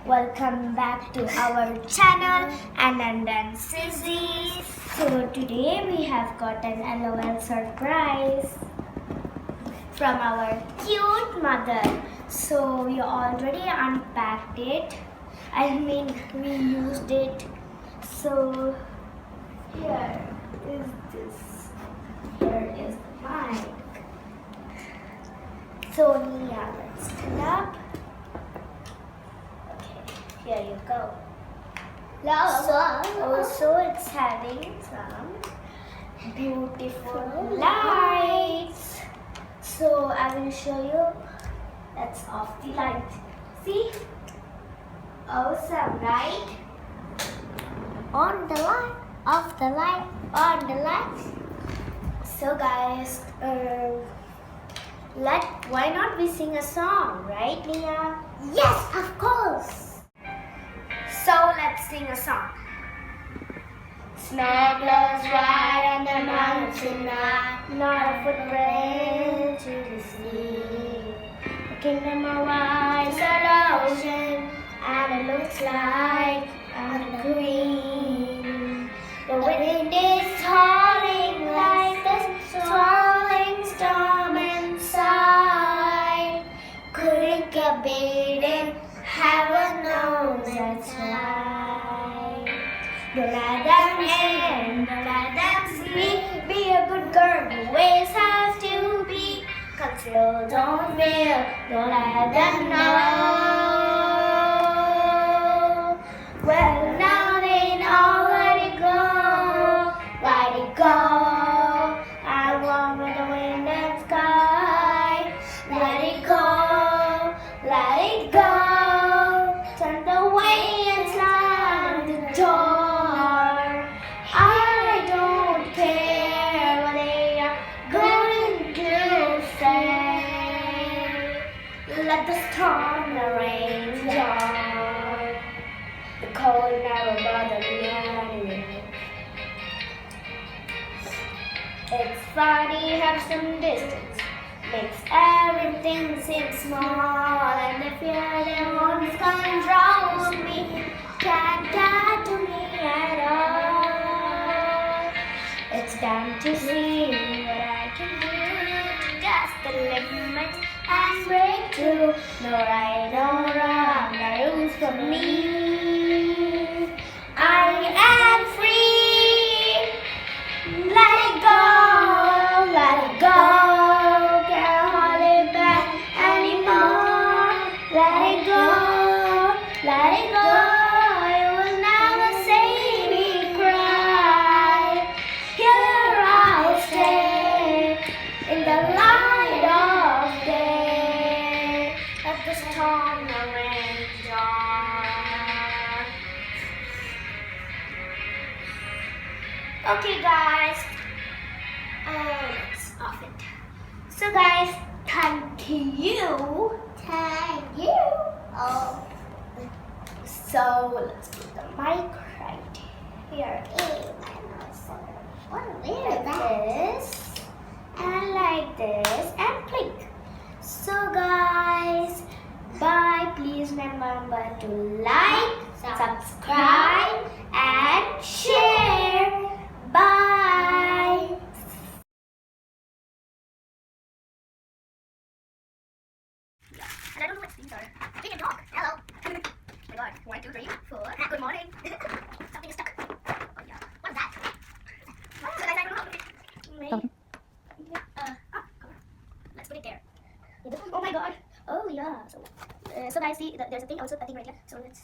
welcome back to our channel and Sizzy. So today we have got an LOL surprise from our cute mother. So we already unpacked it. I mean we used it. So here is this. Here is mine. So Nia, let's stand up. Okay, here you go. Also, it's having some beautiful lights. So I will show you. Let's off the light. See? Awesome, right? On the light, off the light, on the light. So guys, why not we sing a song, right, Nia? Yes, of course. So let's sing a song. Snow blows right on the mountain tonight, not a footprint to the sea. The kingdom of ice and ocean, and it looks like on the green. The wind is howling like this swirling storm inside. Couldn't get beaten, heaven knows that's right. Don't let them in, don't let them see. Be a good girl, always has to be. Conceal, don't feel, don't let them know. Well, now they know, let it go, let it go. I walk with the wind and sky. Let it go, let it go. Turn away and slam the door. I don't care what they are going to say. Let the storm, the rain, joy. The cold never bothered me anyway. It's funny, have some distance, makes everything seem small, and the fear that won't control me can't get to me at all. It's time to see what I can do to test the limits and break through. No right, no wrong, no rules for me. I am free. Let it go, let it go. Can't hold it back anymore. Let it go, let it go. It will never see me cry. Here I'll stay in the light of day. Let the storm rage on. Okay guys, let's off it. So guys, thank you. Thank you. Oh. So let's put the mic right here. Like this, and like this, and click. So guys, bye. Please remember to like, subscribe, and share. Bye. And I don't know what these are. We can talk. Hello. Oh my god. 1, 2, 3, 4. Good morning. Something is stuck. Oh yeah. What is that? So guys, I don't know. Maybe. Let's put it there. Oh my god. Oh yeah. So guys, see, there's a thing also, a thing right here. So let's.